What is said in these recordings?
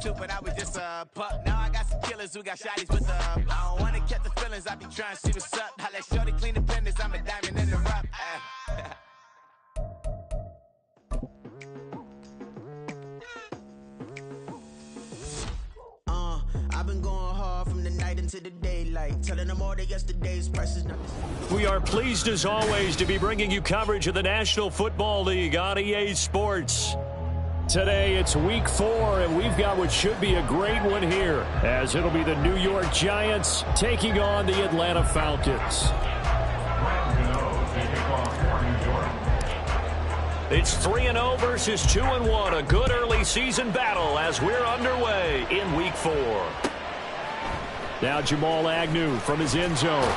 too, but I was just a pup. Now I got some killers who got shotties with the I don't wanna catch the feelings, I be trying to see what's up. I let shorty clean the pendants, I'm a diamond in the rough. I've been going hard from the night into the daylight, telling them all that yesterday's prices not the same. We are pleased as always to be bringing you coverage of the National Football League on EA Sports. Today it's week 4 and we've got what should be a great one here, as it'll be the New York Giants taking on the Atlanta Falcons. It's 3-0 versus 2-1, a good early season battle as we're underway in week 4. Now Jamal Agnew from his end zone.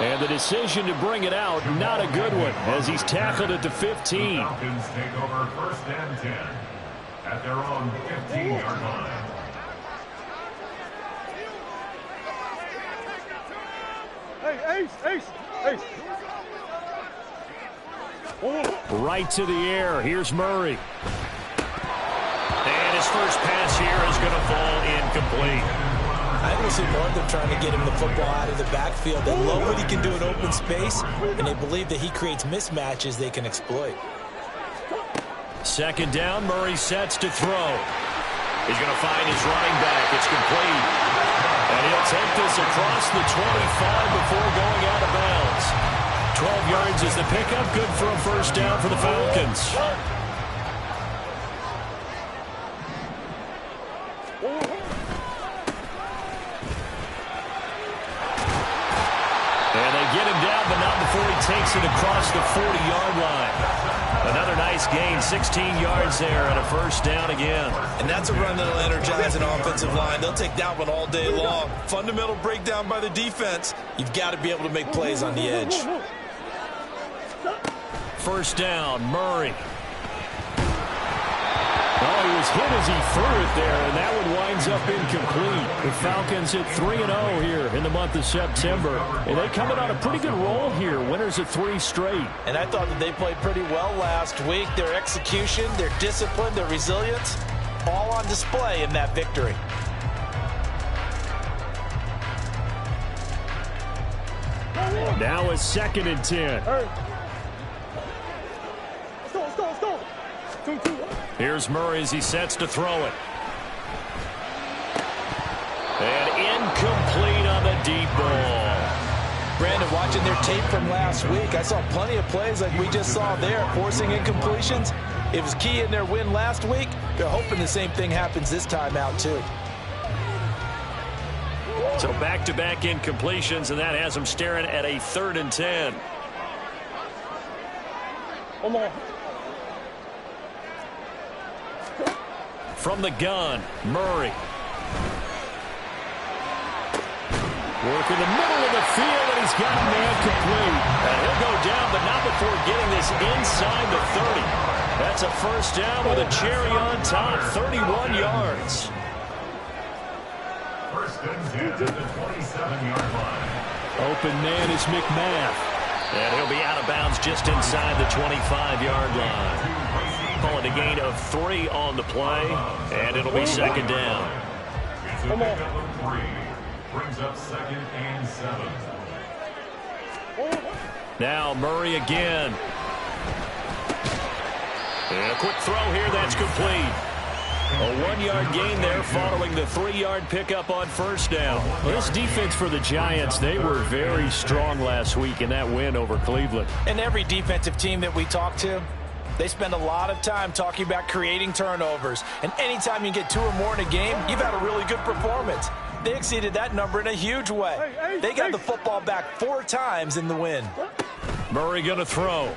And the decision to bring it out, not a good one, as he's tackled at the 15. The Falcons take over 1st and 10 at their own 15-yard line. Ace. Right to the air. Here's Murray. And his first pass here is going to fall incomplete. I think we see more of them trying to get him the football out of the backfield. They love what he can do in open space, and they believe that he creates mismatches they can exploit. 2nd down, Murray sets to throw. He's going to find his running back. It's complete. And he'll take this across the 25 before going out of bounds. 12 yards is the pickup. Good for a 1st down for the Falcons. And they get him down, but not before he takes it across the 40-yard line. Another nice gain, 16 yards there, and a 1st down again. And that's a run that'll energize an offensive line. They'll take that one all day long. Fundamental breakdown by the defense. You've got to be able to make plays on the edge. 1st down, Murray. Oh, he was hit as he threw it there, and that one winds up incomplete. The Falcons hit 3-0 here in the month of September, and they come in on a pretty good roll here, winners of 3 straight. And I thought that they played pretty well last week. Their execution, their discipline, their resilience, all on display in that victory. Now it's 2nd and 10. Let's go. 2-2. Here's Murray as he sets to throw it. And incomplete on the deep ball. Brandon, watching their tape from last week, I saw plenty of plays like we just saw there, forcing incompletions. It was key in their win last week. They're hoping the same thing happens this time out, too. So back-to-back incompletions, and that has them staring at a 3rd and 10. Hold on. From the gun, Murray. Working the middle of the field, and he's got a man complete. And he'll go down, but not before getting this inside the 30. That's a 1st down with a cherry on top, 31 yards. 1st and 10 at the 27-yard line. Open man is McMath. And he'll be out of bounds just inside the 25-yard line. Calling a gain of 3 on the play, and it'll be 2nd down. It's a pickup of 3. Brings up 2nd and 7. Now Murray again. And a quick throw here, that's complete. A 1-yard gain there following the 3-yard pickup on 1st down. Well, this defense for the Giants, they were very strong last week in that win over Cleveland. And every defensive team that we talk to, they spend a lot of time talking about creating turnovers. And anytime you get 2 or more in a game, you've had a really good performance. They exceeded that number in a huge way. They got the football back 4 times in the win. Murray going to throw. Nowhere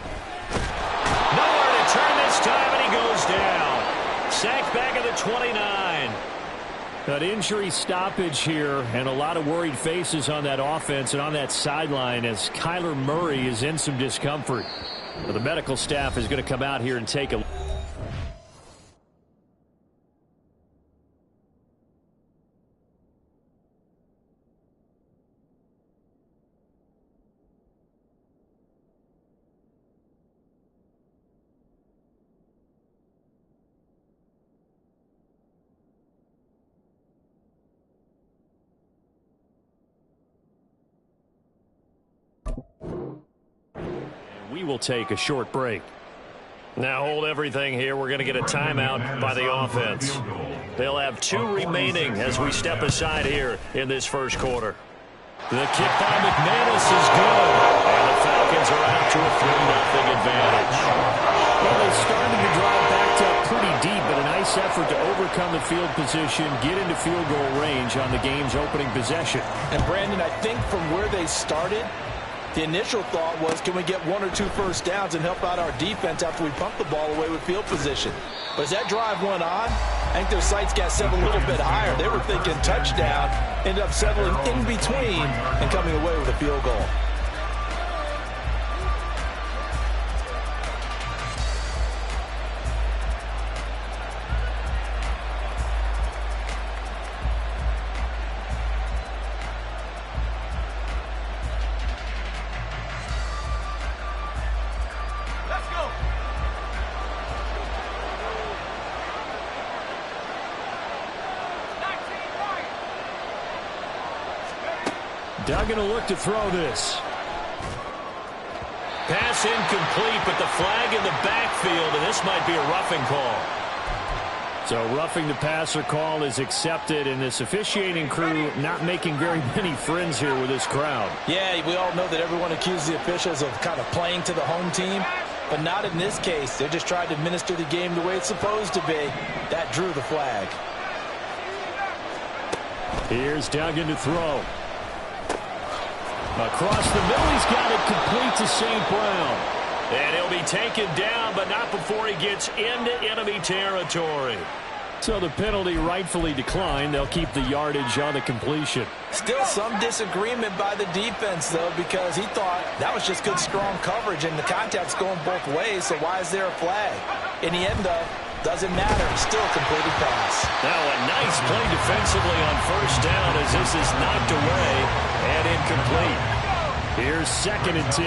to turn this time, and he goes down. Sacked back at the 29. An injury stoppage here, and a lot of worried faces on that offense and on that sideline as Kyler Murray is in some discomfort. The medical staff is going to come out here and take a look. We will take a short break. Now hold everything here. We're going to get a timeout by the offense. They'll have 2 remaining as we step aside here in this first quarter. The kick by McManus is good. And the Falcons are out to a 3-0 advantage. Well, they started the drive backed up pretty deep, but a nice effort to overcome the field position, get into field goal range on the game's opening possession. And, Brandon, I think from where they started, the initial thought was, can we get 1 or 2 first downs and help out our defense after we pump the ball away with field position? But as that drive went on, I think their sights got set a little bit higher. They were thinking touchdown, ended up settling in between and coming away with a field goal. Duggan will look to throw this. Pass incomplete, but the flag in the backfield, and this might be a roughing call. So roughing the passer call is accepted, and this officiating crew not making very many friends here with this crowd. Yeah, we all know that everyone accuses the officials of kind of playing to the home team, but not in this case. They're just trying to administer the game the way it's supposed to be. That drew the flag. Here's Duggan to throw. Across the middle, he's got it complete to St. Brown. And he'll be taken down, but not before he gets into enemy territory. So the penalty rightfully declined. They'll keep the yardage on the completion. Still some disagreement by the defense, though, because he thought that was just good, strong coverage, and the contact's going both ways, so why is there a flag? In the end, though, doesn't matter. Still a completed pass. Now a nice play defensively on first down as this is knocked away and incomplete. Here's 2nd and 10.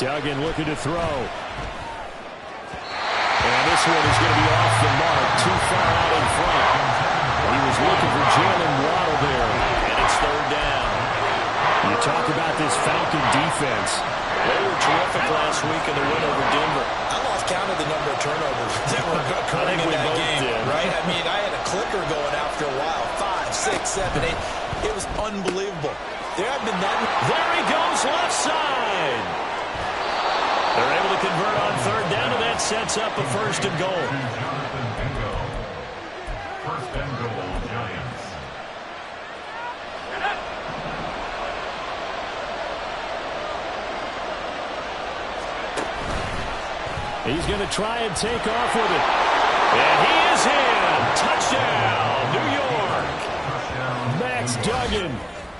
Duggan looking to throw. And this one is going to be off the mark, too far out in front. He was looking for Jalen Waddle there. And it's 3rd down. You talk about this Falcon defense. They were terrific last week in the win over Denver. I lost count of the number of turnovers that were occurring in that game, right? I mean, I had a clicker going after a while. 5, 6, 7, 8. It was unbelievable. There have been that. There he goes, left side. They're able to convert on 3rd down, and that sets up a 1st and goal. 1st and goal, Giants. He's going to try and take off with it. And he is in. Touchdown, New York. Max Duggan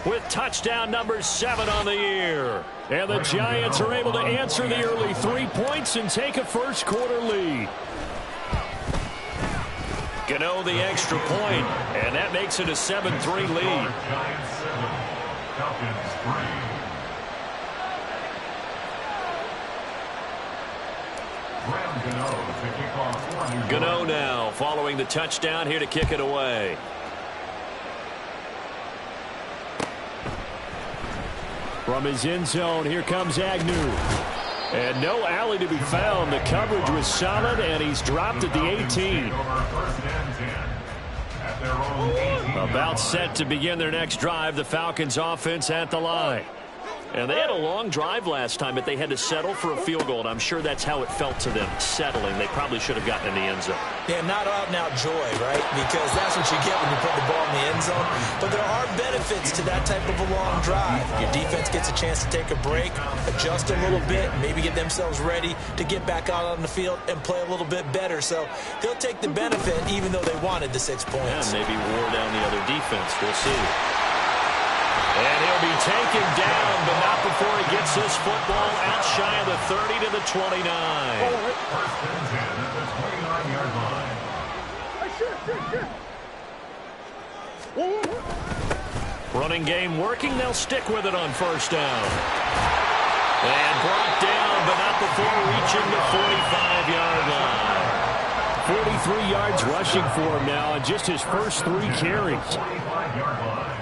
with touchdown number 7 on the year. And the Giants are able to answer the early 3 points and take a first quarter lead. Gano the extra point, and that makes it a 7-3 lead. Giants 7, Falcons 3. Gano now following the touchdown here to kick it away. From his end zone, here comes Agnew. And no alley to be found. The coverage was solid, and he's dropped at the 18. About set to begin their next drive, the Falcons offense at the line. And they had a long drive last time, but they had to settle for a field goal, and I'm sure that's how it felt to them, settling. They probably should have gotten in the end zone. Yeah, not out-and-out joy, right? Because that's what you get when you put the ball in the end zone. But there are benefits to that type of a long drive. Your defense gets a chance to take a break, adjust a little bit, maybe get themselves ready to get back out on the field and play a little bit better. So they'll take the benefit even though they wanted the 6 points. Yeah, maybe wore down the other defense. We'll see. And he'll be taken down, but not before he gets this football out shy of the 30 to the 29. 1st and 10 at the 29-yard line. Running game working. They'll stick with it on first down. And brought down, but not before reaching the 45-yard line. 43 yards rushing for him now, and just his first 3 carries. 45-yard line.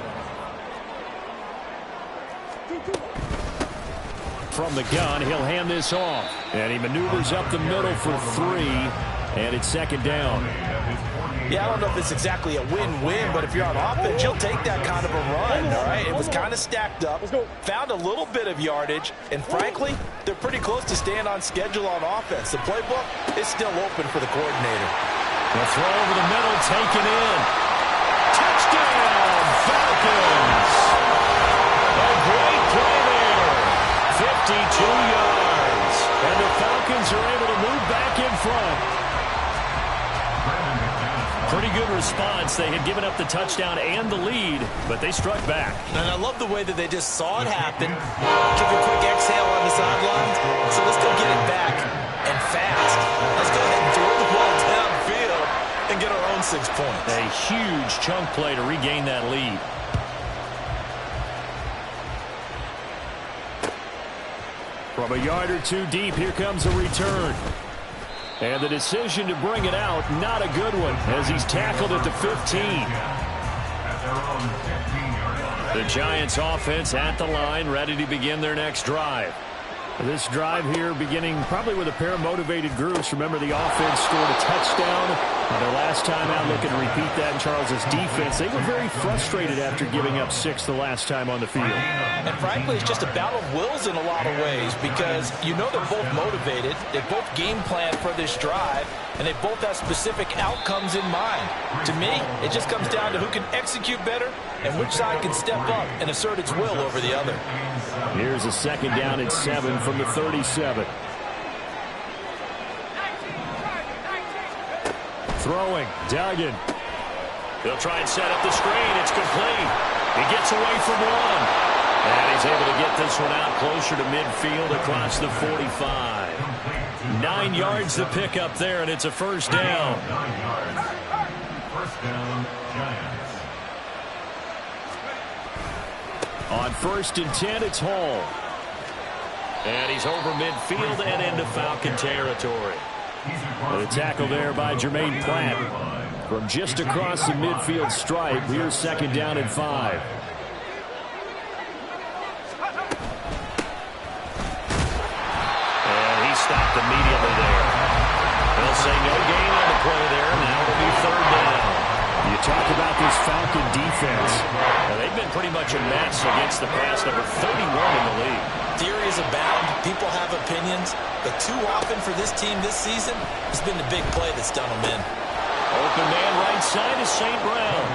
from the gun. He'll hand this off. And he maneuvers up the middle for 3. And it's second down. Yeah, I don't know if it's exactly a win-win, but if you're on offense, you'll take that kind of a run, all right? It was kind of stacked up, found a little bit of yardage, and frankly, they're pretty close to staying on schedule on offense. The playbook is still open for the coordinator. The throw over the middle, taken in. Touchdown, Falcons! A great play there. 52 yards. And the Falcons are able to move back in front. Pretty good response. They had given up the touchdown and the lead, but they struck back. And I love the way that they just saw it happen, took a quick exhale on the sidelines. So let's go get it back and fast. Let's go ahead and throw the ball downfield and get our own 6 points. A huge chunk play to regain that lead. From a yard or two deep, here comes a return. And the decision to bring it out, not a good one, as he's tackled at the 15. The Giants offense at the line, ready to begin their next drive. This drive here beginning probably with a pair of motivated groups. Remember, the offense scored a touchdown their last time out. Looking to repeat that in Charles's defense. They were very frustrated after giving up 6 the last time on the field. And frankly, it's just a battle of wills in a lot of ways, because you know they're both motivated. They both game plan for this drive, and they both have specific outcomes in mind. To me, it just comes down to who can execute better and which side can step up and assert its will over the other. Here's a second down and 7 from the 37. Throwing, Duggan. They'll try and set up the screen. It's complete. He gets away from one. And he's able to get this one out closer to midfield across the 45. 9 yards to pick up there, and it's a first down. 9 yards. First down, Giants. On 1st and 10, it's Hall. And he's over midfield and into Falcon territory. The tackle there by Jermaine Pratt. From just across the midfield stripe, here's second down and 5. And he stopped immediately there. They'll say no gain on the play there. Now it'll be third down. You talk about this Falcon defense. Now, they've been pretty much a mess against the pass, number 31 in the league. Theories abound. People have opinions. But too often for this team this season, it's been the big play that's done them in. Open man right side is St. Brown.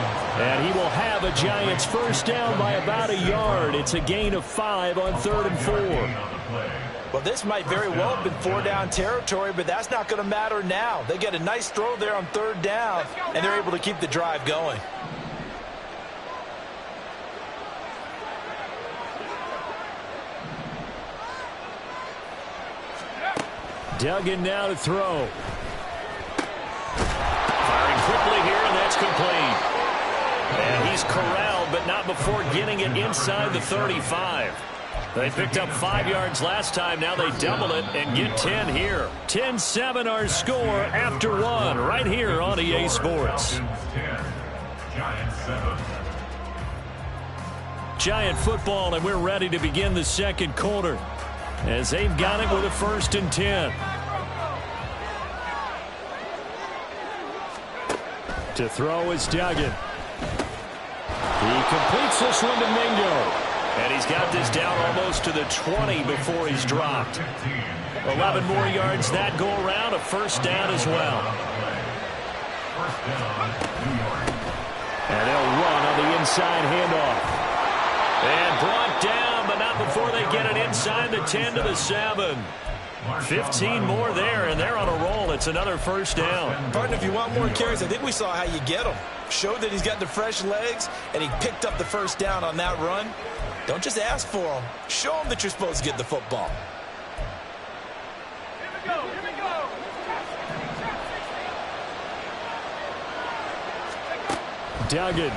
And he will have a Giants first down by about a yard. It's a gain of 5 on 3rd and 4. Well, this might very well have been 4-down territory, but that's not going to matter now. They get a nice throw there on 3rd down, and they're able to keep the drive going. Duggan now to throw. Firing quickly here, and that's complete. And he's corralled, but not before getting it inside the 35. They picked up 5 yards last time. Now they double it and get 10 here. 10-7 our score after 1 right here on EA Sports. Giant football, and we're ready to begin the second quarter as they've got it with a 1st and 10. To throw is Duggan. He completes this one to Mingo. And he's got this down almost to the 20 before he's dropped. 11 more yards that go around, a first down as well. And they'll run on the inside handoff. And brought down, but not before they get it inside the 10 to the 7. 15 more there, and they're on a roll. It's another first down. Partner, if you want more carries, I think we saw how you get them. Showed that he's got the fresh legs, and he picked up the first down on that run. Don't just ask for them. Show them that you're supposed to get the football. Here we go, here we go. Duggan.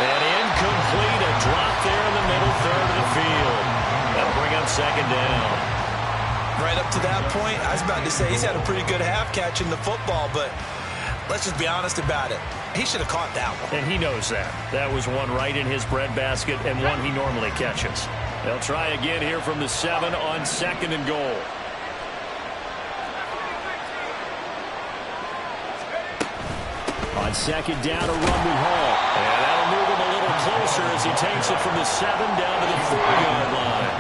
And incomplete, a drop there in the middle third of the field. That'll bring up second down. Right up to that point, I was about to say he's had a pretty good half catching the football, but let's just be honest about it. He should have caught that one. And he knows that. That was one right in his breadbasket and one he normally catches. They'll try again here from the 7 on 2nd and goal. On 2nd down to Rumble Hall. And that'll move him a little closer as he takes it from the 7 down to the 4-yard line.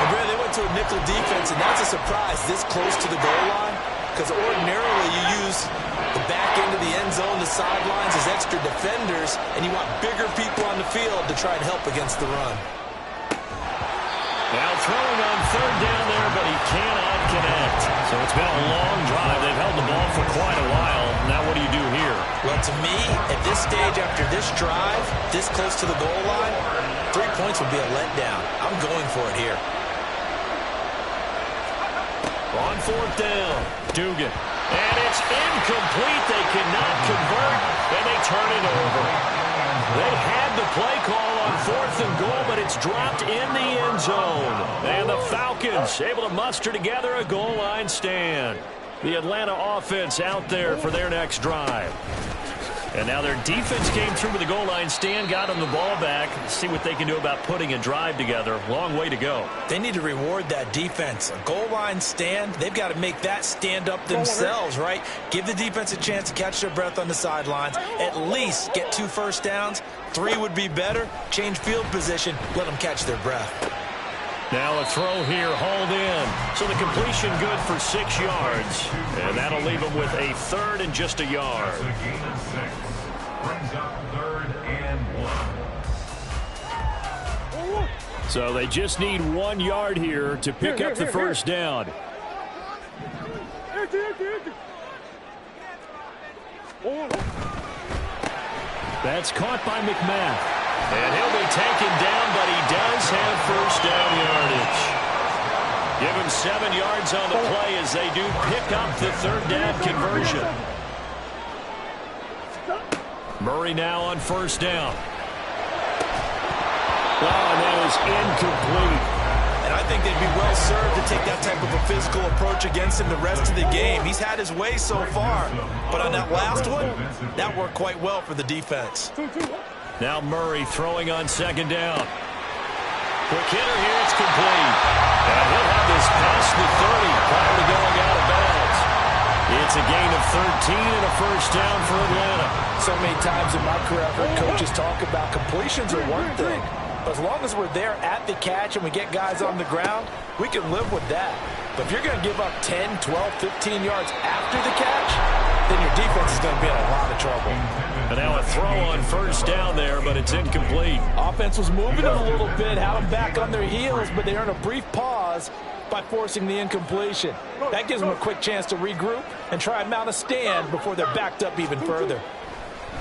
And Brad, they went to a nickel defense, and that's a surprise this close to the goal line, because ordinarily you use the back end of the end zone, the sidelines as extra defenders, and you want bigger people on the field to try and help against the run. Now throwing on 3rd down there, but he cannot connect. So it's been a long drive. They've held the ball for quite a while. Now what do you do here? Well, to me, at this stage after this drive, this close to the goal line, 3 points would be a letdown. I'm going for it here. On 4th down, Dugan. And it's incomplete. They cannot convert, and they turn it over. They had the play call on 4th and goal, but it's dropped in the end zone. And the Falcons able to muster together a goal line stand. The Atlanta offense out there for their next drive. And now their defense came through with the goal line stand, got them the ball back. See what they can do about putting a drive together. Long way to go. They need to reward that defense. A goal line stand, they've got to make that stand up themselves, right? Give the defense a chance to catch their breath on the sidelines. At least get 2 first downs. 3 would be better. Change field position. Let them catch their breath. Now a throw here, hauled in. So the completion good for 6 yards. And that'll leave them with a 3rd and just a yard. The gain of 6 brings up 3rd and 1. So they just need 1 yard here to pick up the first down. That's caught by McMath. And he'll be taken down, but he does have first down yardage. Give him 7 yards on the play as they do pick up the 3rd down conversion. Murray now on first down. Oh, and that is incomplete. And I think they'd be well served to take that type of a physical approach against him the rest of the game. He's had his way so far, but on that last one, that worked quite well for the defense. Now Murray throwing on 2nd down. Quick hitter here, it's complete. And he'll have this past the 30 prior to going out of bounds. It's a gain of 13 and a first down for Atlanta. So many times in my career I've heard coaches talk about completions are one thing. But as long as we're there at the catch and we get guys on the ground, we can live with that. But if you're going to give up 10, 12, 15 yards after the catch, then your defense is going to be in a lot of trouble. And now a throw on first down there, but it's incomplete. Offense was moving a little bit, had them back on their heels, but they earned a brief pause by forcing the incompletion. That gives them a quick chance to regroup and try and mount a stand before they're backed up even further.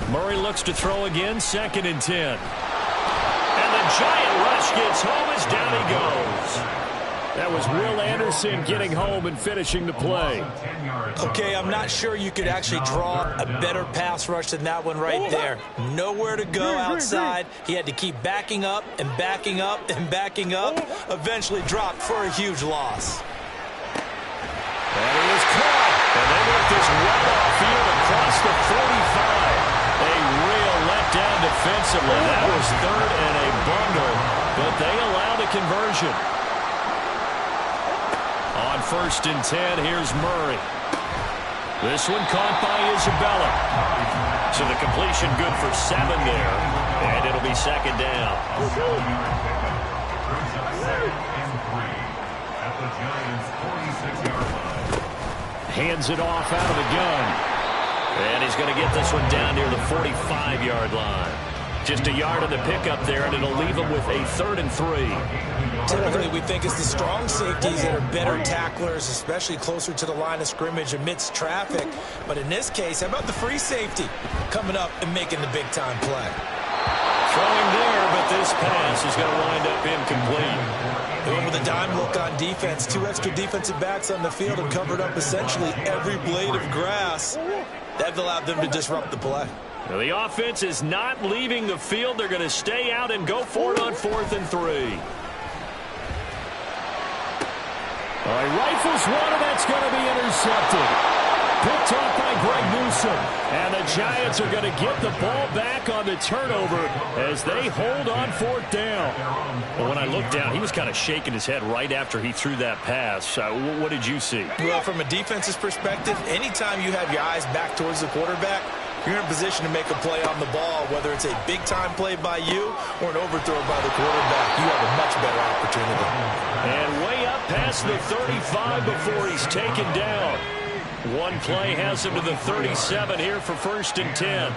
Murray looks to throw again, 2nd and 10. And the giant rush gets home as down he goes. That was Will Anderson getting home and finishing the play. Okay, I'm not sure you could actually draw a better pass rush than that one right there. Nowhere to go outside. He had to keep backing up and backing up and backing up. Eventually dropped for a huge loss. And he was caught. And they work this right off field across the 45. A real letdown defensively. That was 3rd and a bundle, but they allow the conversion. On 1st and 10, here's Murray. This one caught by Isabella. So the completion good for 7 there, and it'll be 2nd down. Hands it off out of the gun. And he's going to get this one down near the 45-yard line. Just a yard on the pickup there, and it'll leave him with a 3rd and 3. Typically, we think it's the strong safeties that are better tacklers, especially closer to the line of scrimmage amidst traffic. But in this case, how about the free safety coming up and making the big-time play? Throwing there, but this pass is going to wind up incomplete. They went with a dime look on defense. 2 extra defensive backs on the field and covered up essentially every blade of grass. That allowed them to disrupt the play. Now the offense is not leaving the field. They're going to stay out and go for it on 4th and 3. All right, rifles one, and that's going to be intercepted. Picked off by Greg Newsome. And the Giants are going to get the ball back on the turnover as they hold on fourth down. Well, when I looked down, he was kind of shaking his head right after he threw that pass. What did you see? Well, from a defense's perspective, anytime you have your eyes back towards the quarterback, you're in position to make a play on the ball, whether it's a big-time play by you or an overthrow by the quarterback. You have a much better opportunity. And way up past the 35 before he's taken down. One play has him to the 37 here for 1st and 10.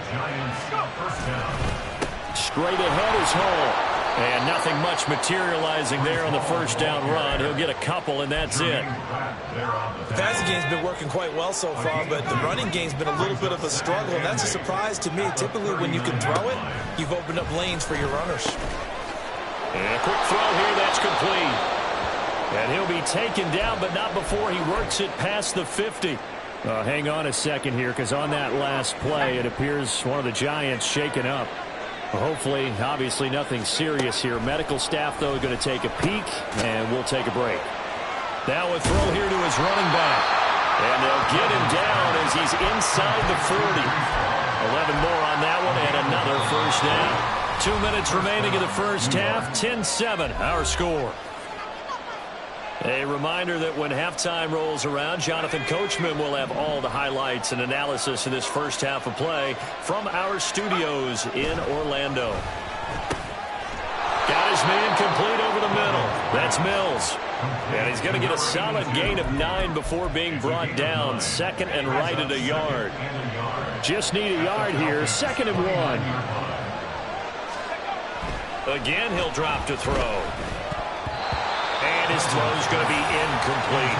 Straight ahead is Hall. And nothing much materializing there on the first down run. He'll get a couple, and that's it. The passing game's been working quite well so far, but the running game's been a little bit of a struggle, and that's a surprise to me. Typically, when you can throw it, you've opened up lanes for your runners. And a quick throw here, that's complete. And he'll be taken down, but not before he works it past the 50. Hang on a second here, because on that last play, it appears one of the Giants shaken up. Hopefully, obviously nothing serious here. Medical staff, though, going to take a peek, and we'll take a break. Now a throw here to his running back. And they'll get him down as he's inside the 40. 11 more on that one, and another first down. 2 minutes remaining in the first half. 10-7, our score. A reminder that when halftime rolls around, Jonathan Coachman will have all the highlights and analysis of this first half of play from our studios in Orlando. Got his man complete over the middle. That's Mills. And he's going to get a solid gain of 9 before being brought down. 2nd and right at a yard. Just need a yard here. 2nd and 1. Again, he'll drop to throw. And his throw's going to be incomplete.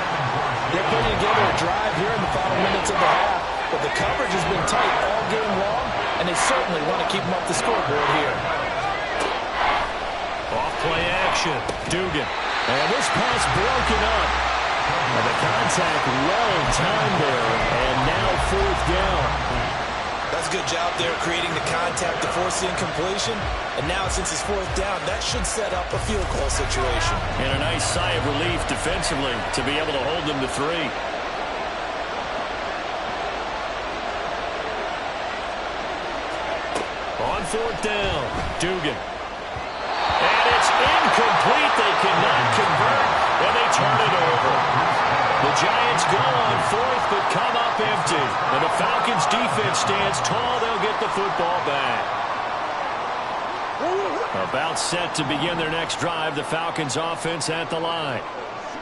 They're putting together a drive here in the final minutes of the half, but the coverage has been tight all game long, and they certainly want to keep them up the scoreboard here. Off-play action. Dugan. And this pass broken up. And the contact well timed there, and now 4th down. That's a good job there creating the contact to force the incompletion. And now since it's 4th down, that should set up a field goal situation. And a nice sigh of relief defensively to be able to hold them to 3. On 4th down, Dugan. And it's incomplete. They cannot convert, and they turn it over. The Giants go on 4th, but come up empty. And the Falcons' defense stands tall. They'll get the football back. About set to begin their next drive. The Falcons' offense at the line.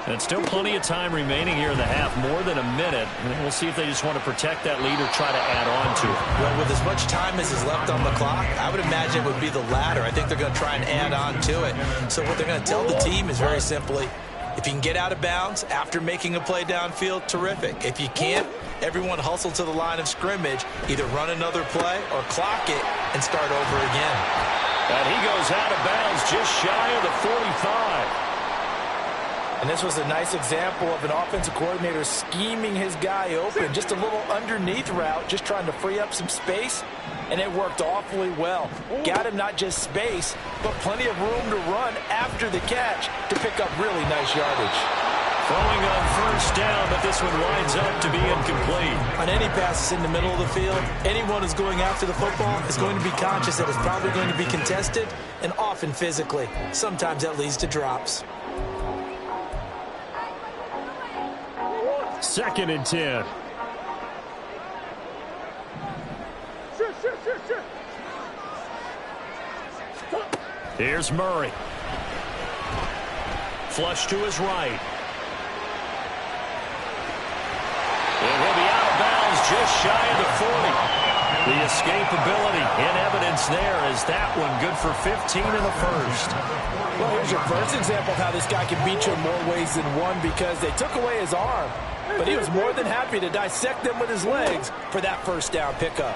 And still plenty of time remaining here in the half, more than a minute. And we'll see if they just want to protect that lead or try to add on to it. Well, with as much time as is left on the clock, I would imagine it would be the latter. I think they're going to try and add on to it. So what they're going to tell the team is very simply, if you can get out of bounds after making a play downfield, terrific. If you can't, everyone hustle to the line of scrimmage, either run another play or clock it and start over again. And he goes out of bounds just shy of the 45. And this was a nice example of an offensive coordinator scheming his guy open. Just a little underneath route, just trying to free up some space, and it worked awfully well. Got him not just space, but plenty of room to run after the catch to pick up really nice yardage. Throwing on first down, but this one winds up to be incomplete. On any passes in the middle of the field, anyone who's going after the football is going to be conscious that it's probably going to be contested, and often physically. Sometimes that leads to drops. 2nd and 10. Here's Murray. Flush to his right. And he'll be out of bounds just shy of the 40. The escapability in evidence there as that one good for 15 in the first. Well, here's your first example of how this guy can beat you in more ways than one, because they took away his arm, but he was more than happy to dissect them with his legs for that first down pickup.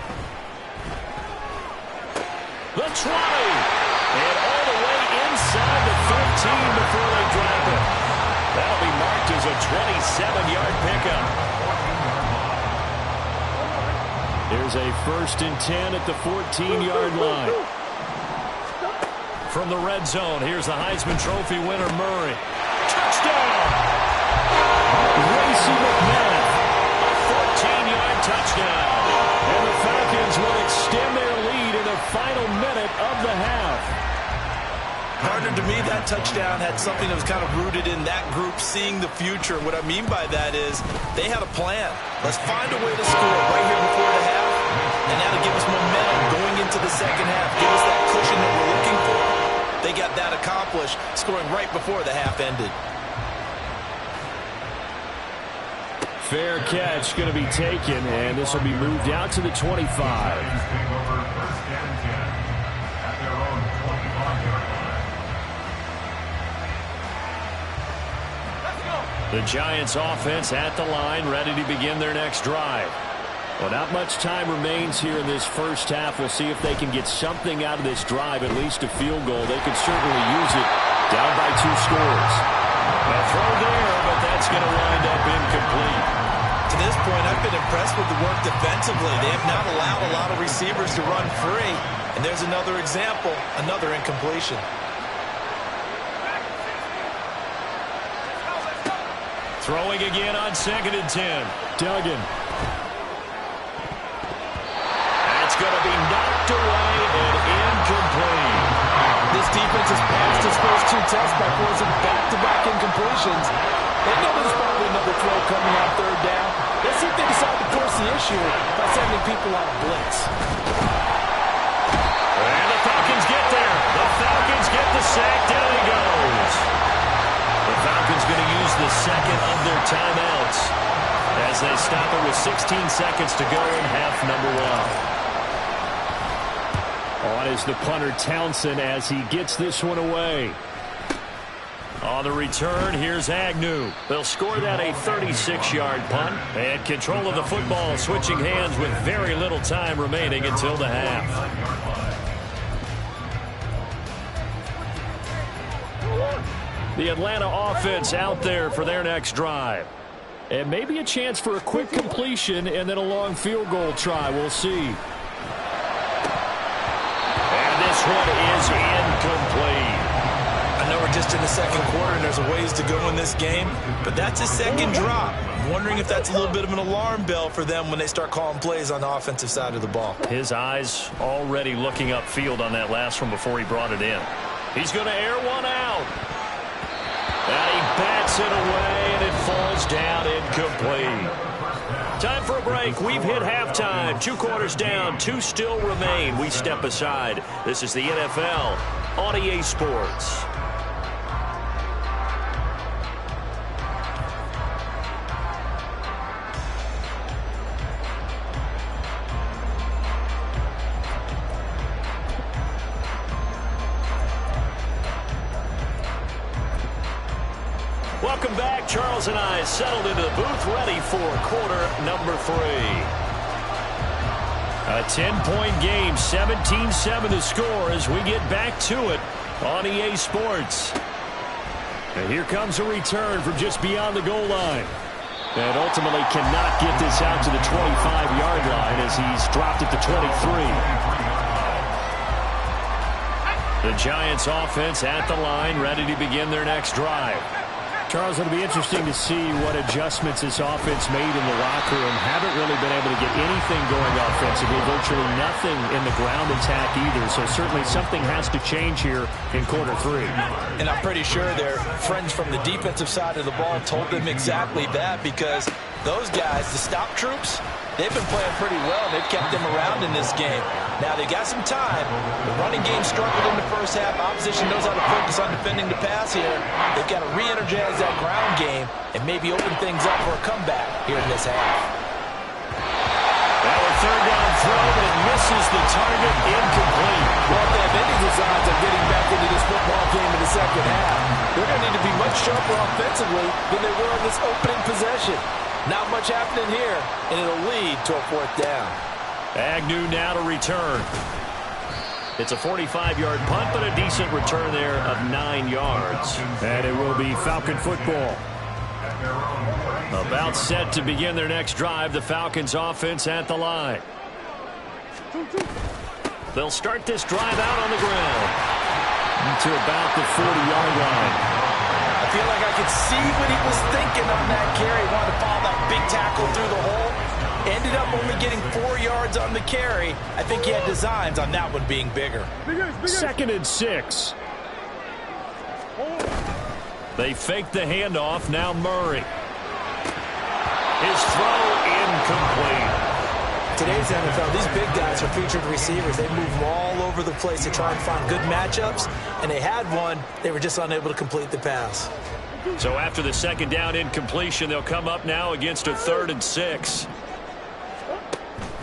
The 20. And all the way inside the 15 before they drop it. That'll be marked as a 27-yard pickup. There's a 1st and 10 at the 14-yard line. From the red zone, here's the Heisman Trophy winner, Murray. Touchdown! Racey McMahon. A 14-yard to me that touchdown had something that was kind of rooted in that group seeing the future. What I mean by that is they had a plan. Let's find a way to score right here before the half, and that'll give us momentum going into the second half. Give us that cushion that we're looking for. They got that accomplished, scoring right before the half ended. Fair catch going to be taken, and this will be moved out to the 25. The Giants offense at the line, ready to begin their next drive. Well, not much time remains here in this first half. We'll see if they can get something out of this drive, at least a field goal. They could certainly use it, down by 2 scores. A throw there, but that's going to wind up incomplete. To this point, I've been impressed with the work defensively. They have not allowed a lot of receivers to run free. And there's another example, another incompletion. Throwing again on 2nd and 10. Duggan. That's going to be knocked away and incomplete. This defense has passed its first 2 tests by forcing back-to-back incompletions. They know there's probably another throw coming on 3rd down. Let's see if they decide to force the issue by sending people on a blitz. And the Falcons get there. The Falcons get the sack. Down he goes. The Falcons going to use the second of their timeouts as they stop it with 16 seconds to go in half number 1. On is the punter Townsend as he gets this one away. On the return, here's Agnew. They'll score that a 36-yard punt. And control of the football switching hands with very little time remaining until the half. The Atlanta offense out there for their next drive. And maybe a chance for a quick completion and then a long field goal try. We'll see. And this one is incomplete. I know we're just in the second quarter and there's a ways to go in this game, but that's a second drop. I'm wondering if that's a little bit of an alarm bell for them when they start calling plays on the offensive side of the ball. His eyes already looking upfield on that last one before he brought it in. He's going to air one out. And he bats it away, and it falls down incomplete. Time for a break. We've hit halftime. 2 quarters down, 2 still remain. We step aside. This is the NFL on EA Sports. Welcome back. Charles and I settled into the booth, ready for quarter number 3. A 10-point game, 17-7 to score as we get back to it on EA Sports. And here comes a return from just beyond the goal line. And ultimately cannot get this out to the 25-yard line as he's dropped it to 23. The Giants offense at the line, ready to begin their next drive. Charles, it'll be interesting to see what adjustments this offense made in the locker room. Haven't really been able to get anything going offensively, virtually nothing in the ground attack either. So certainly something has to change here in quarter 3. And I'm pretty sure their friends from the defensive side of the ball told them exactly that, because those guys, the stop troops, they've been playing pretty well. They've kept them around in this game. Now, they got some time. The running game struggled in the first half. Opposition knows how to focus on defending the pass here. They've got to re-energize that ground game and maybe open things up for a comeback here in this half. Now a 3rd down throw, but it misses the target, incomplete. Well, if they have any designs of getting back into this football game in the second half, they're going to need to be much sharper offensively than they were in this opening possession. Not much happening here, and it'll lead to a 4th down. Agnew now to return. It's a 45-yard punt, but a decent return there of 9 yards. And it will be Falcon football. About set to begin their next drive, the Falcons offense at the line. They'll start this drive out on the ground to about the 40-yard line. I feel like I could see what he was thinking on that carry. He wanted to follow that big tackle through the hole. Ended up only getting 4 yards on the carry. I think he had designs on that one being bigger. 2nd and 6. They fake the handoff. Now Murray. His throw incomplete. Today's NFL, these big guys are featured receivers. They move all over the place to try and find good matchups, and they had one. They were just unable to complete the pass. So after the second down incompletion, they'll come up now against a 3rd and 6.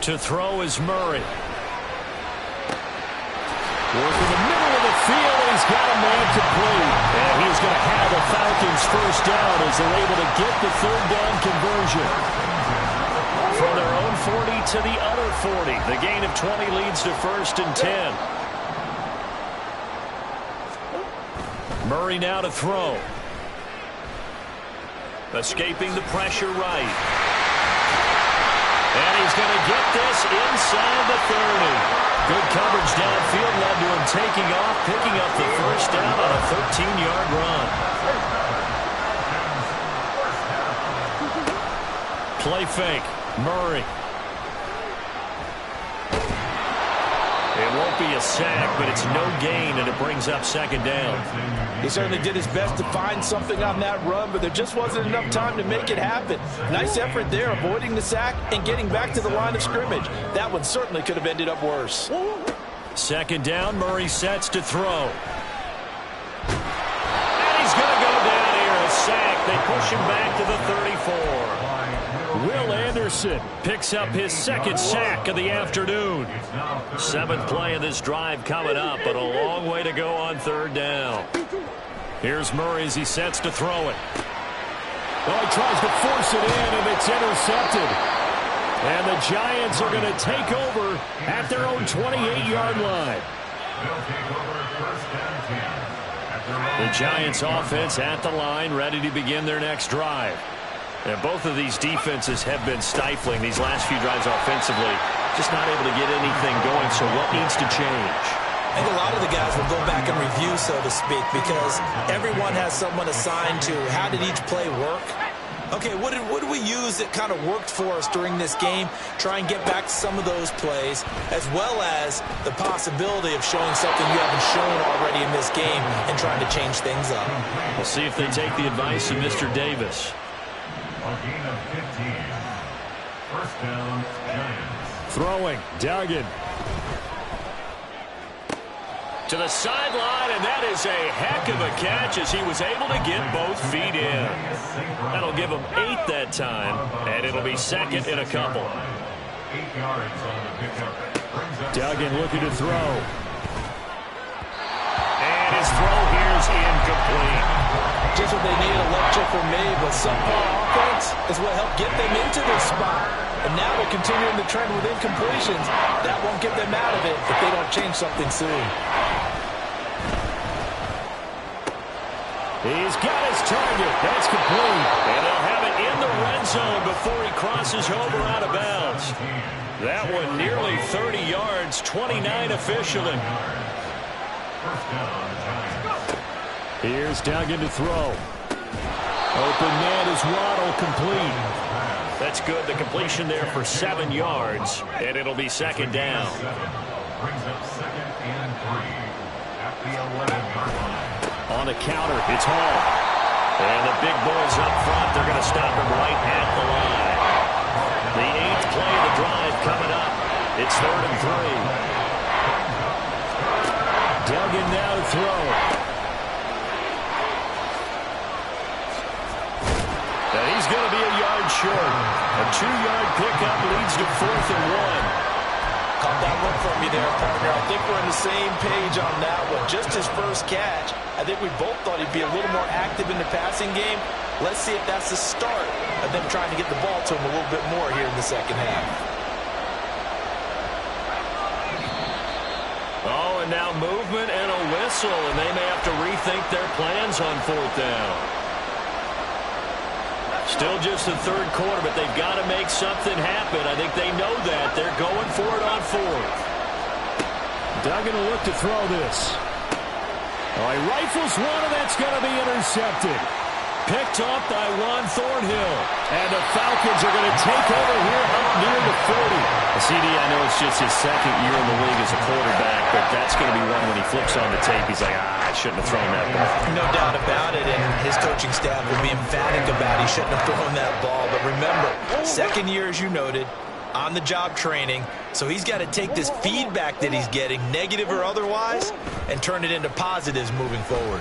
To throw is Murray. Working the middle of the field, and he's got a man complete. And he's going to have the Falcons first down as they're able to get the 3rd down conversion. From their own 40 to the other 40. The gain of 20 leads to 1st and 10. Murray now to throw. Escaping the pressure right. And he's going to get this inside the 30. Good coverage downfield led to him taking off, picking up the first down on a 13-yard run. Play fake. Murray. It won't be a sack, but it's no gain, and it brings up 2nd down. He certainly did his best to find something on that run, but there just wasn't enough time to make it happen. Nice effort there, avoiding the sack and getting back to the line of scrimmage. That one certainly could have ended up worse. 2nd down, Murray sets to throw. And he's going to go down here, a sack. They push him back to the 34. Will Anderson picks up his 2nd sack of the afternoon. 7th play of this drive coming up, but a long way to go on 3rd down. Here's Murray as he sets to throw it. Well, he tries to force it in, and it's intercepted. And the Giants are going to take over at their own 28-yard line. The Giants offense at the line, ready to begin their next drive. And both of these defenses have been stifling these last few drives offensively. Just not able to get anything going, so what needs to change? I think a lot of the guys will go back and review, so to speak, because everyone has someone assigned to how did each play work. Okay, what did we use that kind of worked for us during this game? Try and get back to some of those plays, as well as the possibility of showing something you haven't shown already in this game and trying to change things up. We'll see if they take the advice of Mr. Davis. A gain of 15. First down, Giants. Throwing, Duggan. To the sideline, and that is a heck of a catch as he was able to get both feet in. That'll give him 8 that time, and it'll be 2nd in a couple. 8 yards on the pickup. Duggan looking to throw. And his throw here is incomplete. Just what they needed, a lecture from me, but subpar offense is what helped get them into this spot. And now they're continuing the trend with incompletions. That won't get them out of it if they don't change something soon. He's got his target. That's complete. And they'll have it in the red zone before he crosses over out of bounds. That one nearly 30 yards, 29 officially. Here's Duggan to throw. Open man is Waddle, complete. That's good. The completion there for 7 yards, and it'll be 2nd down. Brings up 2nd and 3 at the 11-yard line. On a counter, it's Hall. And the big boys up front, they're going to stop him right at the line. The 8th play of the drive coming up. It's 3rd and 3. Duggan now to throw. And he's going to be a yard short. A 2-yard pickup leads to 4th and 1. Caught that one from you there, partner. I think we're on the same page on that one. Just his first catch. I think we both thought he'd be a little more active in the passing game. Let's see if that's the start of them trying to get the ball to him a little bit more here in the second half. Oh, and now movement and a whistle, and they may have to rethink their plans on 4th down. Still just the 3rd quarter, but they've got to make something happen. I think they know that. They're going for it on 4th. Duggan will look to throw this. Oh, he rifles one, and that's going to be intercepted. Picked off by Juan Thornhill. And the Falcons are going to take over here up near the 40. CD, I know it's just his second year in the league as a quarterback, but that's going to be one when he flips on the tape. He's like, I shouldn't have thrown that ball. No doubt about it, and his coaching staff will be emphatic about he shouldn't have thrown that ball. But remember, second year, as you noted, on-the-job training, so he's got to take this feedback that he's getting, negative or otherwise, and turn it into positives moving forward.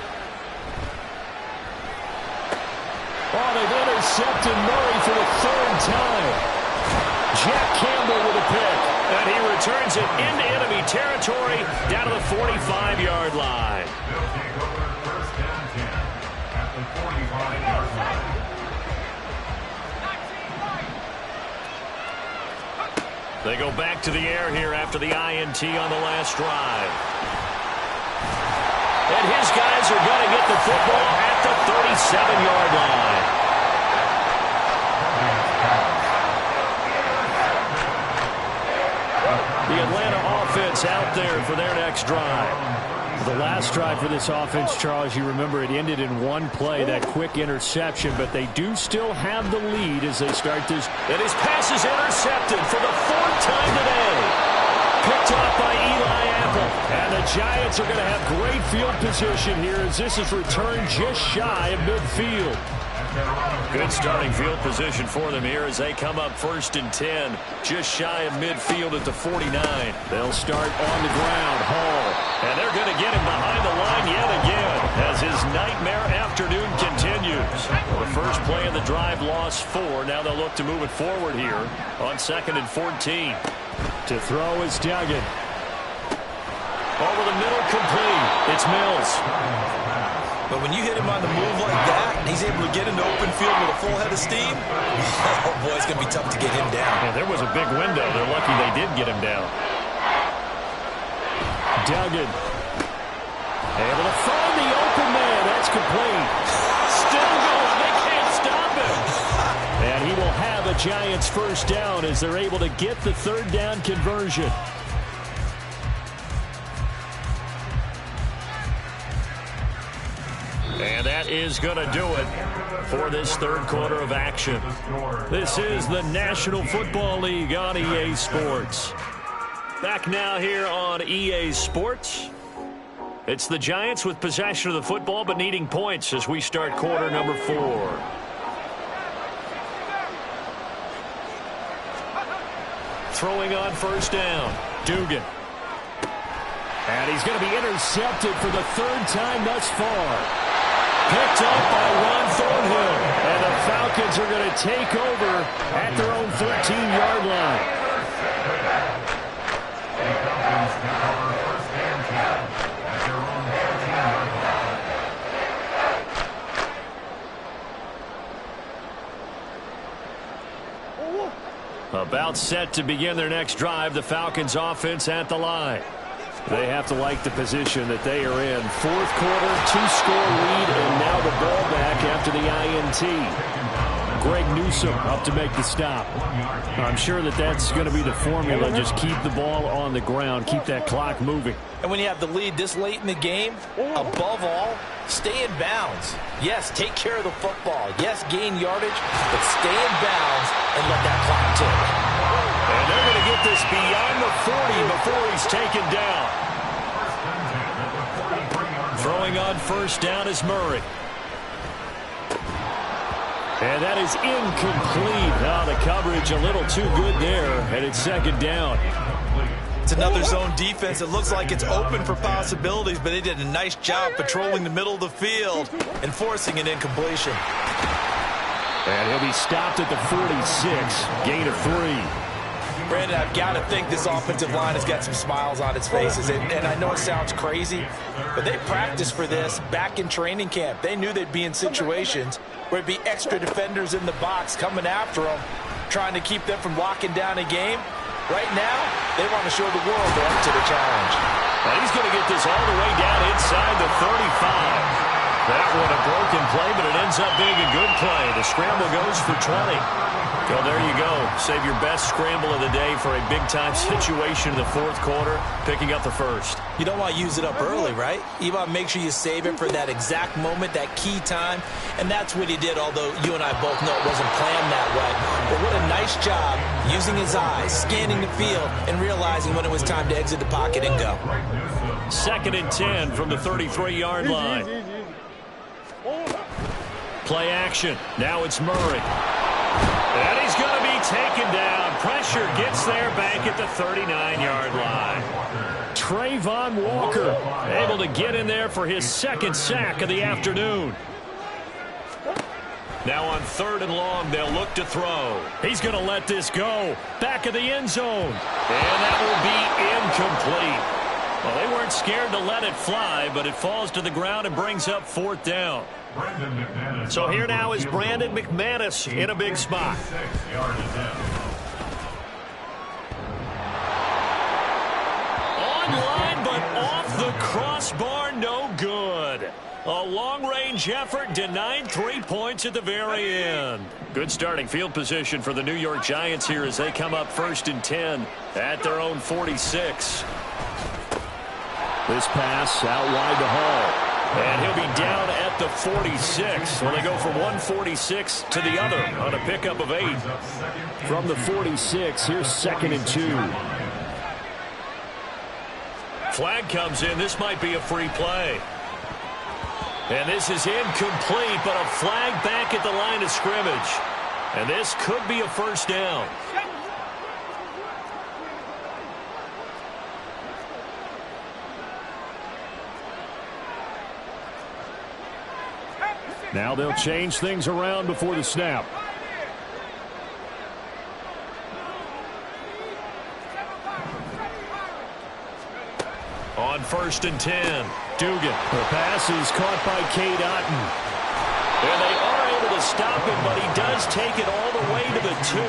Oh, they've intercepted Murray for the third time. Jack Campbell with a pick. And he returns it into enemy territory down to the 45-yard line. They'll take over first and 10 at the 45-yard line. They go back to the air here after the INT on the last drive. And his guys are going to get the football at the 37-yard line. The Atlanta offense out there for their next drive. The last drive for this offense, Charles, you remember it ended in one play, that quick interception, but they do still have the lead as they start this. And his pass is intercepted for the fourth time today. Picked off by Eli Apple. And the Giants are going to have great field position here as this is returned just shy of midfield. Good starting field position for them here as they come up 1st and 10. Just shy of midfield at the 49. They'll start on the ground. Hall. And they're going to get him behind the line yet again as his nightmare afternoon continues. Well, the first play of the drive lost 4. Now they'll look to move it forward here on 2nd and 14. To throw is Duggan. Over the middle, complete. It's Mills. But when you hit him on the move like that, he's able to get into open field with a full head of steam. Oh, boy, it's going to be tough to get him down. Yeah, there was a big window. They're lucky they did get him down. Duggan. Able to find the open man. That's complete. Still going. They can't stop him. And he will have a Giants first down as they're able to get the third down conversion. And that is going to do it for this third quarter of action. This is the National Football League on EA Sports. Back now here on EA Sports. It's the Giants with possession of the football but needing points as we start quarter number 4. Throwing on first down. Dugan. And he's going to be intercepted for the third time thus far. Picked up by Juan Thornhill. And the Falcons are going to take over at their own 13-yard line. About set to begin their next drive, the Falcons offense at the line. They have to like the position that they are in. Fourth quarter, 2-score lead, and now the ball back after the INT. Greg Newsome up to make the stop. I'm sure that that's going to be the formula. Just keep the ball on the ground. Keep that clock moving. And when you have the lead this late in the game, above all, stay in bounds. Yes, take care of the football. Yes, gain yardage, but stay in bounds and let that clock tick. And they're going to get this beyond the 40 before he's taken down. Throwing on first down is Murray. And that is incomplete. Now the coverage a little too good there, and it's second down. It's another zone defense. It looks like it's open for possibilities, but they did a nice job patrolling the middle of the field and forcing an incompletion. And he'll be stopped at the 46. Gain of 3. Brandon, I've got to think this offensive line has got some smiles on its faces. And I know it sounds crazy, but they practiced for this back in training camp. They knew they'd be in situations where it'd be extra defenders in the box coming after them, trying to keep them from locking down a game. Right now, they want to show the world they're up to the challenge. And he's going to get this all the way down inside the 35. That one a broken play, but it ends up being a good play. The scramble goes for 20. Well, there you go. Save your best scramble of the day for a big-time situation in the fourth quarter, picking up the first. You don't want to use it up early, right? You want to make sure you save it for that exact moment, that key time. And that's what he did, although you and I both know it wasn't planned that way. But what a nice job using his eyes, scanning the field, and realizing when it was time to exit the pocket and go. 2nd and 10 from the 33-yard line. Play action. Now it's Murray. And he's going to be taken down. Pressure gets there back at the 39-yard line. Trayvon Walker able to get in there for his 2nd sack of the afternoon. Now on 3rd and long, they'll look to throw. He's going to let this go. Back of the end zone. And that will be incomplete. Well, they weren't scared to let it fly, but it falls to the ground and brings up 4th down. So here now is Brandon McManus in a big spot. Online, but off the crossbar, no good. A long-range effort denied 3 points at the very end. Good starting field position for the New York Giants here as they come up 1st and 10 at their own 46. This pass out wide to Hall. And he'll be down at the 46. Well, they go from 146 to the other on a pickup of 8. From the 46, here's 2nd and 2. Flag comes in. This might be a free play. And this is incomplete, but a flag back at the line of scrimmage. And this could be a 1st down. Now they'll change things around before the snap. On 1st and 10, Dugan. The pass is caught by Cade Otton. And they are able to stop him, but he does take it all the way to the 2.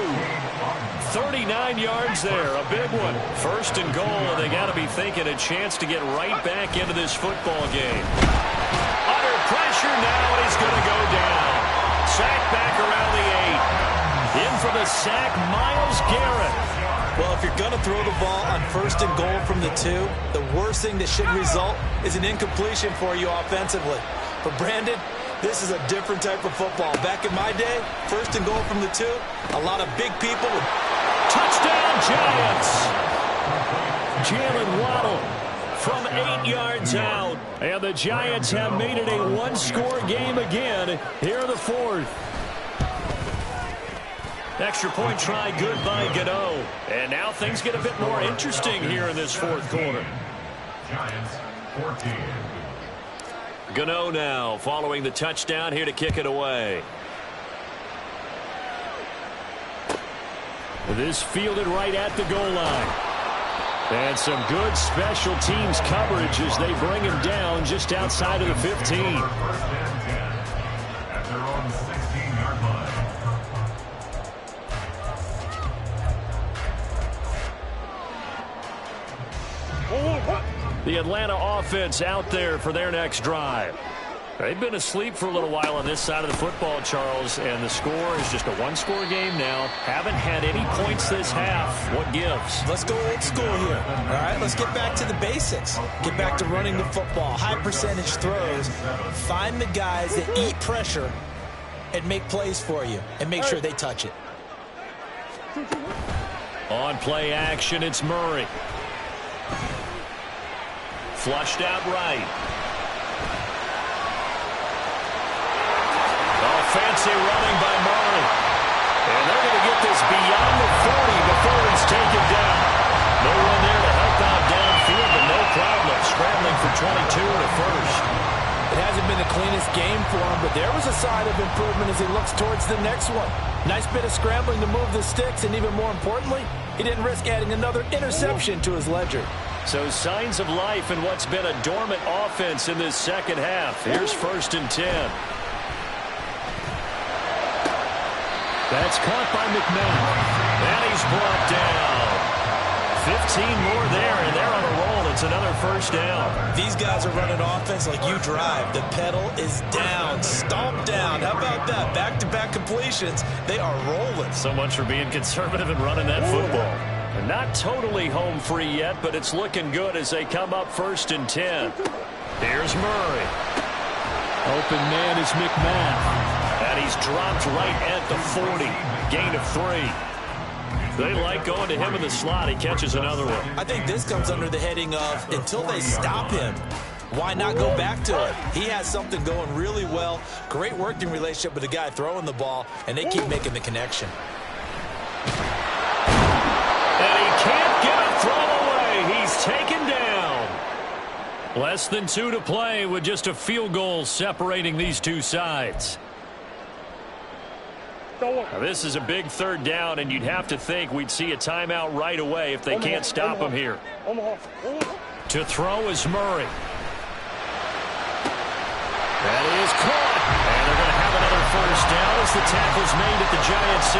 39 yards there, a big one. 1st and goal, and they got to be thinking a chance to get right back into this football game. Under pressure now, and he's going to go down. Sack back around the 8. In for the sack, Myles Garrett. Well, if you're going to throw the ball on 1st and goal from the 2, the worst thing that should result is an incompletion for you offensively. But Brandon, this is a different type of football. Back in my day, 1st and goal from the 2, a lot of big people would... Touchdown, Giants! Jalen Waddle from 8 yards out. And the Giants have made it a one-score game again here in the 4th. Extra point try good by Gano. And now things get a bit more interesting here in this 4th quarter. Giants 14. Gano now following the touchdown here to kick it away. This fielded right at the goal line. And some good special teams coverage as they bring him down just outside of the 15. 1st and 10 at their own 16-yard line. The Atlanta offense out there for their next drive. They've been asleep for a little while on this side of the football, Charles, and the score is just a one-score game now. Haven't had any points this half. What gives? Let's go old school here. All right, let's get back to the basics. Get back to running the football, high percentage throws. Find the guys that eat pressure and make plays for you and make sure they touch it. On play action, it's Murray. Flushed out right. Offensive running by Murray. And they're going to get this beyond the 40 before he's taken down. No one there to help out downfield, but no problem. Scrambling for 22 to 1st. It hasn't been the cleanest game for him, but there was a sign of improvement as he looks towards the next one. Nice bit of scrambling to move the sticks, and even more importantly, he didn't risk adding another interception to his ledger. So signs of life in what's been a dormant offense in this second half. Here's 1st and 10. That's caught by McMahon. And he's brought down. 15 more there, and they're on a roll. it's another first down. These guys are running offense like you drive. The pedal is down, stomp down. How about that? Back-to-back completions. They are rolling. So much for being conservative and running that football. And not totally home free yet, but it's looking good as they come up 1st and 10. Here's Murray. Open man is McMahon. And he's dropped right at the 40. Gain of 3. They like going to him in the slot. He catches another one. I think this comes under the heading of until they stop him, why not go back to it? He has something going really well. Great working relationship with the guy throwing the ball, and they keep making the connection. And he can't get a throw away. He's taken down. Less than 2 to play with just a field goal separating these two sides. Now, this is a big 3rd down, and you'd have to think we'd see a timeout right away if they can't stop him here. To throw is Murray. That is caught. And they're going to have another first down as the tackle's made at the Giants'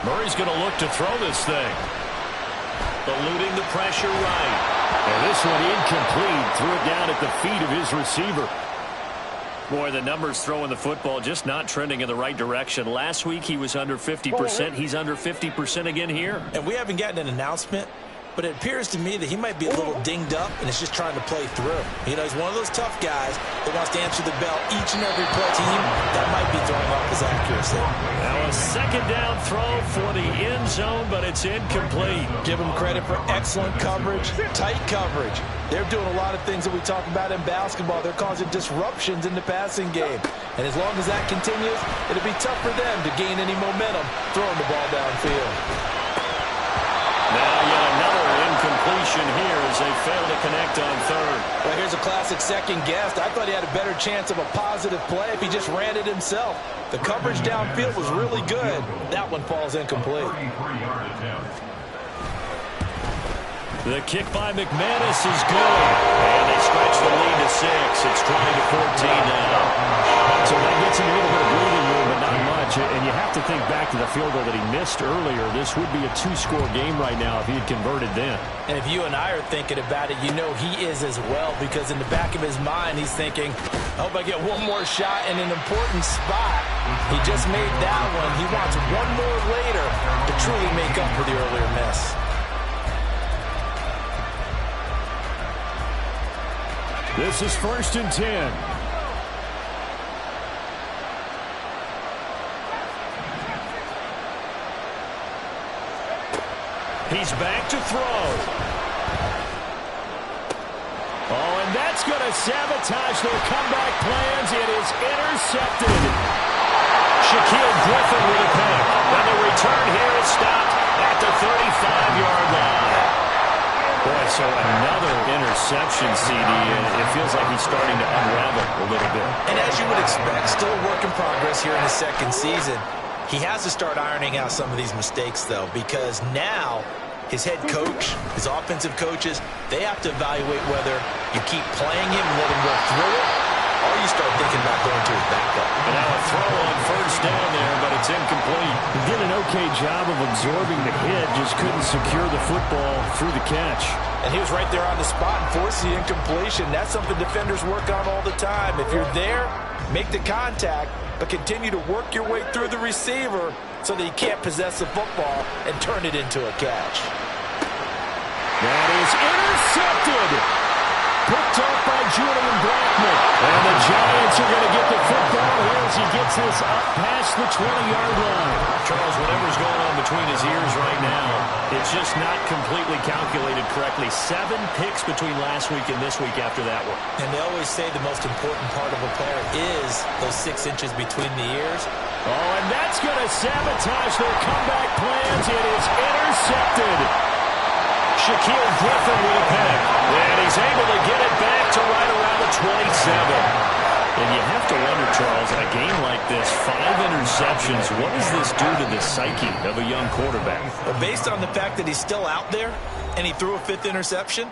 16. Murray's going to look to throw this thing. Eluding the pressure right. And this one incomplete. Threw it down at the feet of his receiver. Boy, the numbers throwing the football just not trending in the right direction. Last week he was under 50%. He's under 50% again here. And we haven't gotten an announcement, but it appears to me that he might be a little dinged up and is just trying to play through. You know, he's one of those tough guys that wants to answer the bell each and every play team. That might be throwing off his accuracy. Now a 2nd down throw for the end zone, but it's incomplete. Give him credit for excellent coverage, tight coverage. They're doing a lot of things that we talk about in basketball. They're causing disruptions in the passing game. And as long as that continues, it'll be tough for them to gain any momentum throwing the ball downfield. Now yet another incompletion here as they fail to connect on 3rd. Well, here's a classic second guess. I thought he had a better chance of a positive play if he just ran it himself. The coverage downfield was really good. That one falls incomplete. The kick by McManus is good. And they stretch the lead to 6. It's 20-14 now. So that gets him a little bit of breathing room, but not much. And you have to think back to the field goal that he missed earlier. This would be a 2-score game right now if he had converted then. And if you and I are thinking about it, you know he is as well, because in the back of his mind, he's thinking, I hope I get one more shot in an important spot. He just made that one. He wants one more later to truly make up for the earlier miss. This is 1st and 10. He's back to throw. Oh, and that's going to sabotage their comeback plans. It is intercepted. Shaquille Griffin with a pick. And the return here is stopped at the 35-yard line. Boy, so another interception, CD, and it feels like he's starting to unravel a little bit. And as you would expect, still a work in progress here in his 2nd season. He has to start ironing out some of these mistakes, though, because now his head coach, his offensive coaches, they have to evaluate whether you keep playing him and let him go through it, or you start thinking about going to his backup. And now a throw on 1st down there, but it's incomplete. He did an okay job of absorbing the hit, just couldn't secure the football through the catch. And he was right there on the spot and forced the incompletion. That's something defenders work on all the time. If you're there, make the contact, but continue to work your way through the receiver so that he can't possess the football and turn it into a catch. That is intercepted. Picked off by Julian Blackman. And the Giants are going to get the football here as he gets this up past the 20-yard line. Charles, whatever's going on between his ears right now, it's just not completely calculated correctly. 7 picks between last week and this week after that one. And they always say the most important part of a player is those 6 inches between the ears. Oh, and that's going to sabotage their comeback plans. It is intercepted. Shaquille Griffin with a pick. And he's able to get it back to right around the 27. And you have to wonder, Charles, in a game like this, 5 interceptions, what does this do to the psyche of a young quarterback? Well, based on the fact that he's still out there and he threw a 5th interception,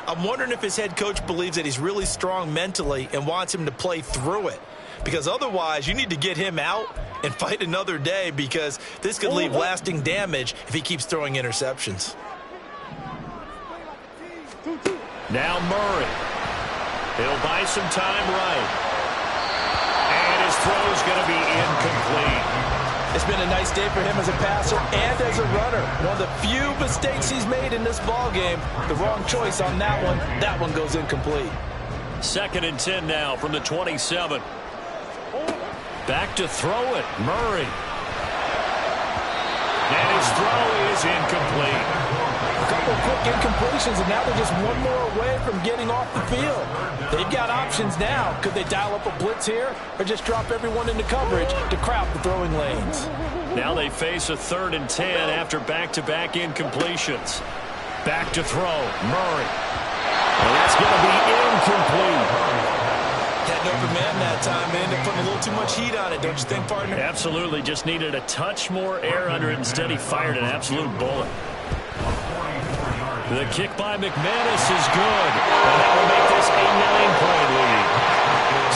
I'm wondering if his head coach believes that he's really strong mentally and wants him to play through it. because otherwise you need to get him out and fight another day, because this could leave lasting damage if he keeps throwing interceptions. Now Murray. He'll buy some time right. And his throw's going to be incomplete. It's been a nice day for him as a passer and as a runner. One of the few mistakes he's made in this ball game. The wrong choice on that one. That one goes incomplete. 2nd and 10 now from the 27. Back to throw it. Murray. And his throw is incomplete. A couple of quick incompletions, and now they're just one more away from getting off the field. They've got options now. Could they dial up a blitz here, or just drop everyone into coverage to crowd the throwing lanes? Now they face a 3rd and 10 after back-to-back incompletions. Back to throw. Murray. And that's going to be incomplete. Had an open man that time, man. They're putting a little too much heat on it, don't you think, partner? Absolutely. Just needed a touch more air under it. Instead, he fired an absolute bullet. The kick by McManus is good. And that will make this a 9-point lead.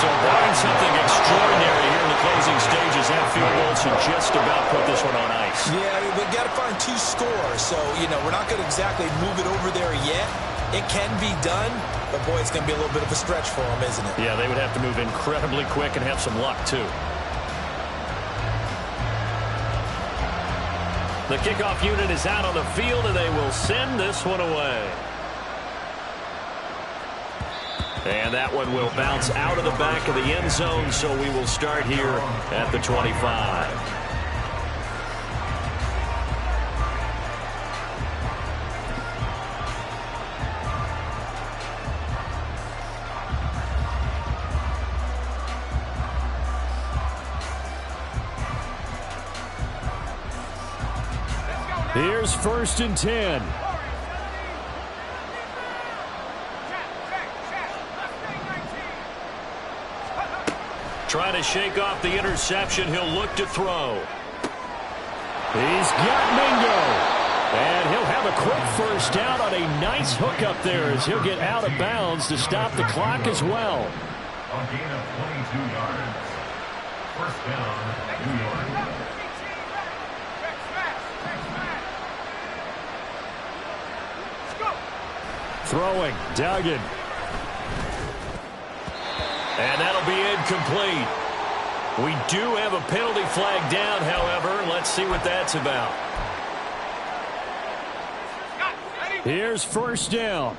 So barring something extraordinary here in the closing stages, that field goal should just about put this one on ice. Yeah, we got to find 2 scores. So, we're not going to exactly move it over there yet. It can be done, but boy, it's going to be a little bit of a stretch for them, isn't it? Yeah, they would have to move incredibly quick and have some luck, too. The kickoff unit is out on the field, and they will send this one away. And that one will bounce out of the back of the end zone, so we will start here at the 25. Here's 1st and 10. Trying to shake off the interception. He'll look to throw. He's got Mingo. And he'll have a quick first down on a nice hook up there as he'll get out of bounds to stop the clock as well. A gain of 22 yards. First down, New York. Throwing, Duggan. And that'll be incomplete. We do have a penalty flag down, however. Let's see what that's about. Here's 1st down.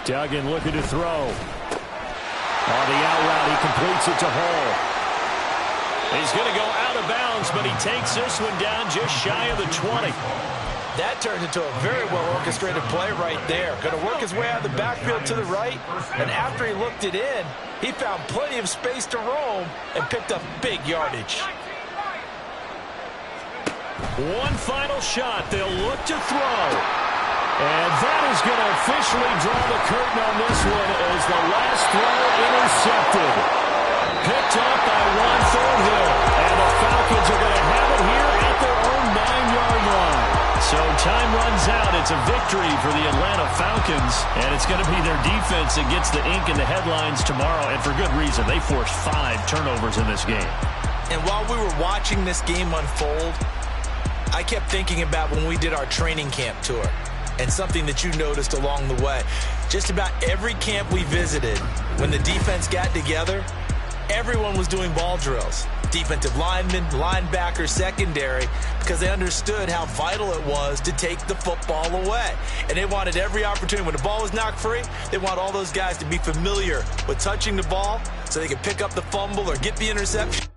Duggan looking to throw. On the out route, he completes it to Hall. He's going to go out of bounds, but he takes this one down just shy of the 20. That turned into a very well-orchestrated play right there. Going to work his way out of the backfield to the right, and after he looked it in, he found plenty of space to roam and picked up big yardage. One final shot. They'll look to throw. And that is going to officially draw the curtain on this one as the last throw intercepted. Picked up by Ron Thornhill. And the Falcons are going to have it here at their own 9-yard line. So time runs out. It's a victory for the Atlanta Falcons. And it's going to be their defense that gets the ink in the headlines tomorrow. And for good reason. They forced 5 turnovers in this game. And while we were watching this game unfold, I kept thinking about when we did our training camp tour. And something that you noticed along the way. Just about every camp we visited, when the defense got together, everyone was doing ball drills. Defensive linemen, linebackers, secondary, because they understood how vital it was to take the football away. And they wanted every opportunity. When the ball was knocked free, they want all those guys to be familiar with touching the ball so they could pick up the fumble or get the interception.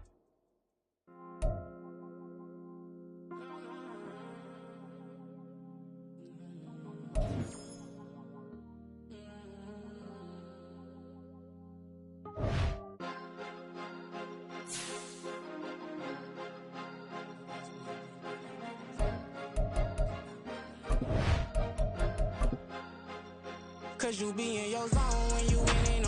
Cause you be in your zone when you in